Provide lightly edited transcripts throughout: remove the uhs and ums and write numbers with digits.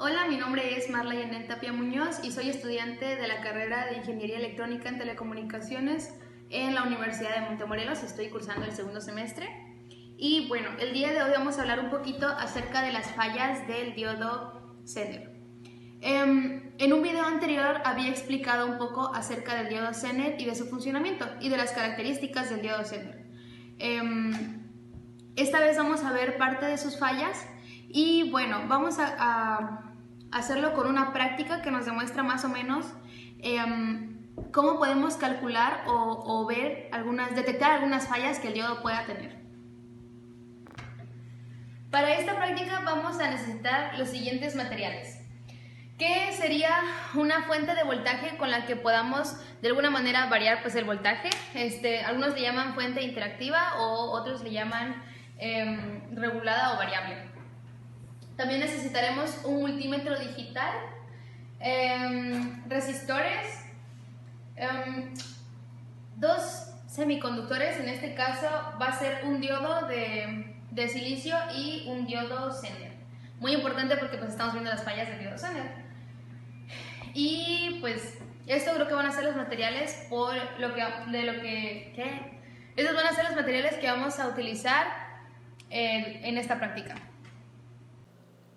Hola, mi nombre es Marla Yanel Tapia Muñoz y soy estudiante de la carrera de Ingeniería Electrónica en Telecomunicaciones en la Universidad de Montemorelos. Estoy cursando el segundo semestre. Y bueno, el día de hoy vamos a hablar un poquito acerca de las fallas del diodo Zener. En un video anterior había explicado un poco acerca del diodo Zener y de su funcionamiento y de las características del diodo Zener. Esta vez vamos a ver parte de sus fallas y bueno, vamos a hacerlo con una práctica que nos demuestra más o menos cómo podemos calcular o ver detectar algunas fallas que el diodo pueda tener. Para esta práctica vamos a necesitar los siguientes materiales, que sería una fuente de voltaje con la que podamos de alguna manera variar pues, el voltaje. Algunos le llaman fuente interactiva o otros le llaman regulada o variable. También necesitaremos un multímetro digital, resistores, dos semiconductores. En este caso va a ser un diodo de silicio y un diodo Zener. Muy importante porque pues estamos viendo las fallas del diodo Zener. Y pues esto creo que van a ser los materiales estos van a ser los materiales que vamos a utilizar en esta práctica.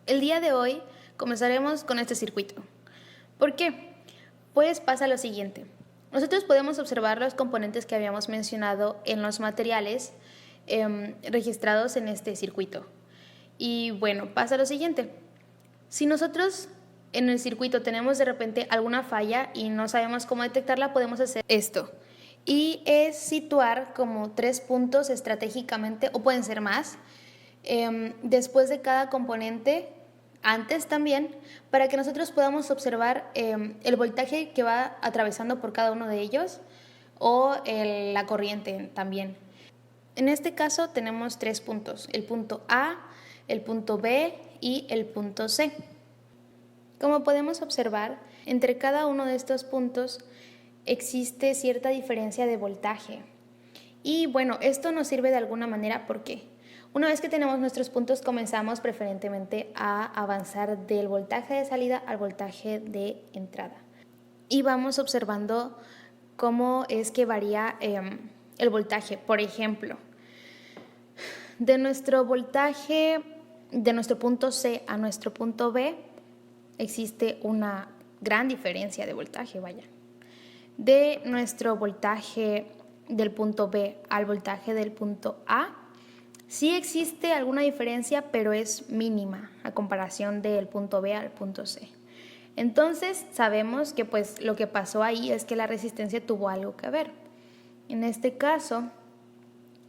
El día de hoy comenzaremos con este circuito. ¿Por qué? Pues pasa lo siguiente. Nosotros podemos observar los componentes que habíamos mencionado en los materiales registrados en este circuito. Y bueno, pasa lo siguiente. Si nosotros en el circuito tenemos de repente alguna falla y no sabemos cómo detectarla, podemos hacer esto. Y es situar como 3 puntos estratégicamente, o pueden ser más, después de cada componente, antes también, para que nosotros podamos observar el voltaje que va atravesando por cada uno de ellos o la corriente también. En este caso tenemos 3 puntos, el punto A, el punto B y el punto C. Como podemos observar, entre cada uno de estos puntos existe cierta diferencia de voltaje. Y bueno, esto nos sirve de alguna manera porque una vez que tenemos nuestros puntos, comenzamos preferentemente a avanzar del voltaje de salida al voltaje de entrada. Y vamos observando cómo es que varía el voltaje. Por ejemplo, de nuestro voltaje, de nuestro punto C a nuestro punto B, existe una gran diferencia de voltaje, vaya. De nuestro voltaje del punto B al voltaje del punto A, sí existe alguna diferencia, pero es mínima a comparación del punto B al punto C. Entonces sabemos que pues lo que pasó ahí es que la resistencia tuvo algo que ver. En este caso,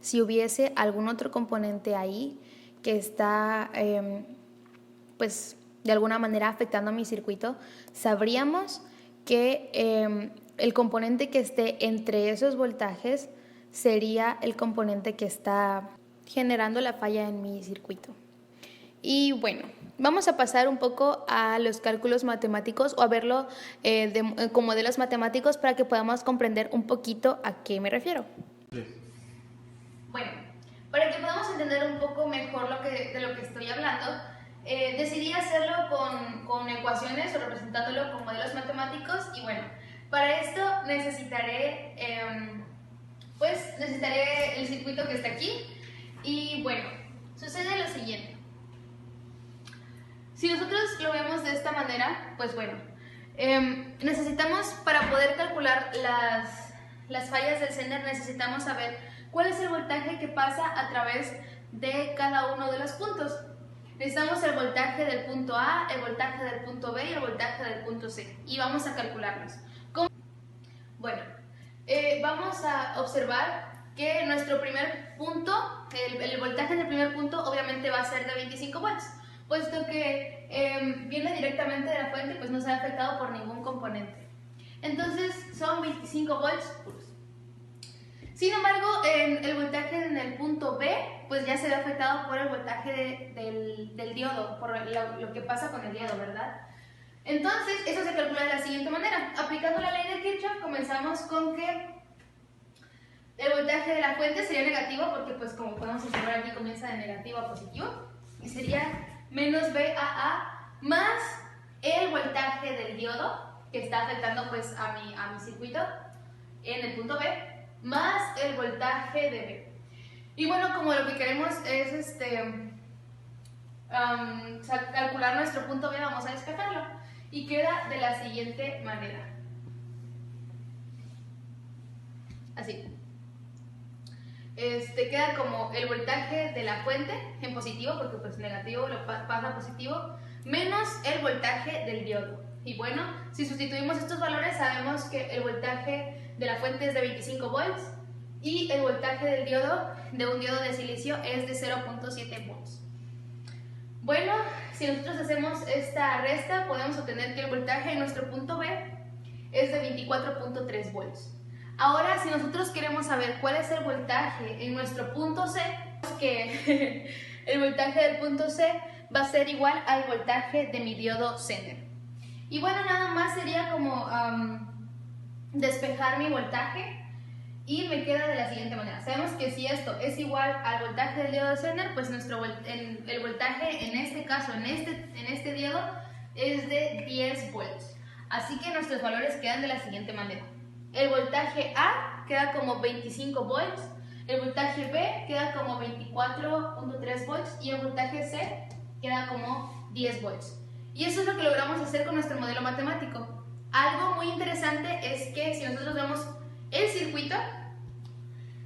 si hubiese algún otro componente ahí que está pues de alguna manera afectando a mi circuito, sabríamos que el componente que esté entre esos voltajes sería el componente que está generando la falla en mi circuito. Y bueno, vamos a pasar un poco a los cálculos matemáticos o a verlo con modelos matemáticos para que podamos comprender un poquito a qué me refiero. Sí. Bueno, para que podamos entender un poco mejor de lo que estoy hablando, decidí hacerlo con ecuaciones o representándolo con modelos matemáticos. Y bueno, para esto necesitaré el circuito que está aquí. Y bueno, sucede lo siguiente. Si nosotros lo vemos de esta manera, pues bueno, necesitamos, para poder calcular las fallas del Zener, necesitamos saber cuál es el voltaje que pasa a través de cada uno de los puntos. Necesitamos el voltaje del punto A, el voltaje del punto B y el voltaje del punto C. Y vamos a calcularlos. Bueno, vamos a observar que nuestro primer punto, el voltaje del primer punto obviamente va a ser de 25 volts, puesto que viene directamente de la fuente, pues no se ha afectado por ningún componente. Entonces son 25 volts puros. Sin embargo, el voltaje en el punto B pues ya se ve afectado por el voltaje del diodo, por lo que pasa con el diodo, ¿verdad? Entonces, eso se calcula de la siguiente manera. Aplicando la ley de Kirchhoff, comenzamos con que el voltaje de la fuente sería negativo, porque pues como podemos observar aquí comienza de negativo a positivo, y sería menos VAA más el voltaje del diodo que está afectando pues a mi circuito en el punto B, más el voltaje de B. Y bueno, como lo que queremos es calcular nuestro punto B, vamos a despejarlo. Y queda de la siguiente manera. Así. Queda como el voltaje de la fuente en positivo, porque pues negativo lo pasa a positivo, menos el voltaje del diodo. Y bueno, si sustituimos estos valores, sabemos que el voltaje de la fuente es de 25 volts y el voltaje del diodo, de un diodo de silicio, es de 0.7 volts. Bueno, si nosotros hacemos esta resta, podemos obtener que el voltaje en nuestro punto B es de 24.3 volts. Ahora, si nosotros queremos saber cuál es el voltaje en nuestro punto C, que el voltaje del punto C va a ser igual al voltaje de mi diodo Zener. Y bueno, nada más sería como despejar mi voltaje y me queda de la siguiente manera. Sabemos que si esto es igual al voltaje del diodo Zener, pues el voltaje en este caso, en este diodo, es de 10 volts. Así que nuestros valores quedan de la siguiente manera. El voltaje A queda como 25 volts, el voltaje B queda como 24.3 volts y el voltaje C queda como 10 volts. Y eso es lo que logramos hacer con nuestro modelo matemático. Algo muy interesante es que si nosotros vemos el circuito,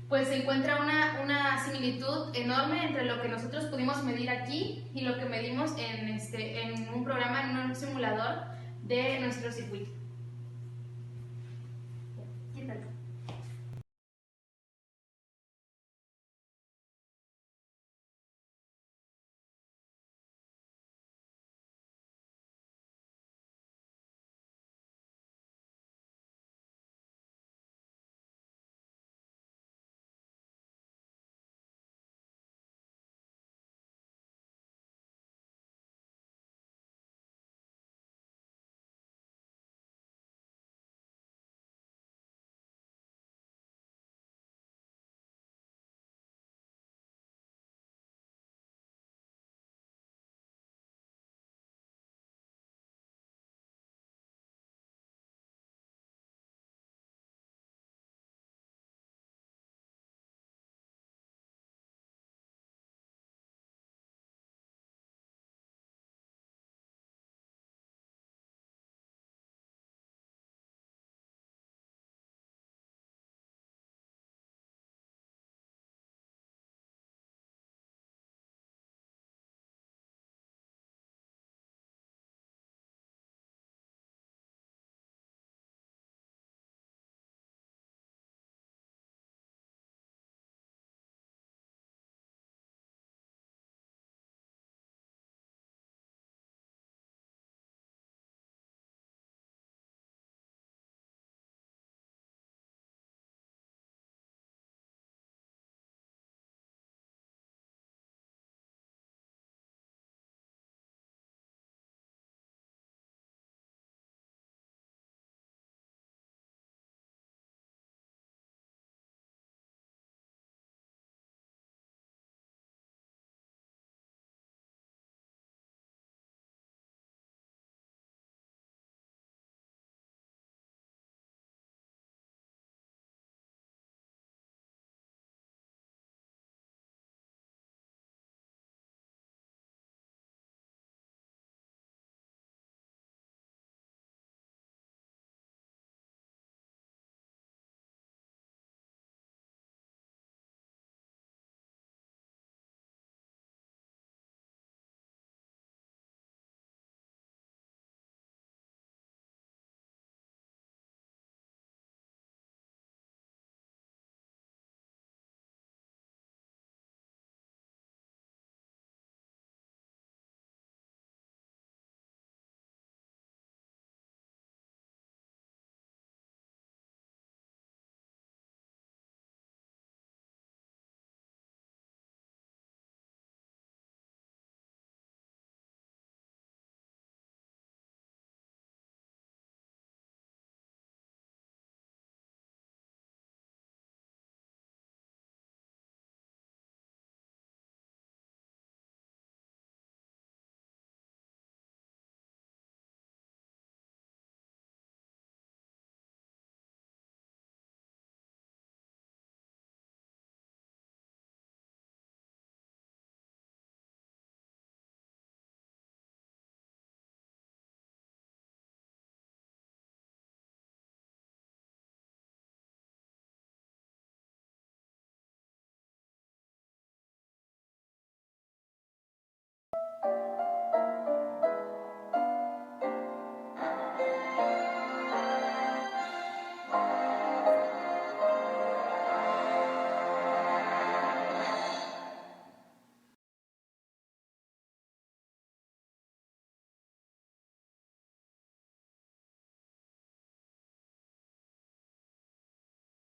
pues se encuentra una similitud enorme entre lo que nosotros pudimos medir aquí y lo que medimos en un programa, en un simulador de nuestro circuito. ¿Qué tal?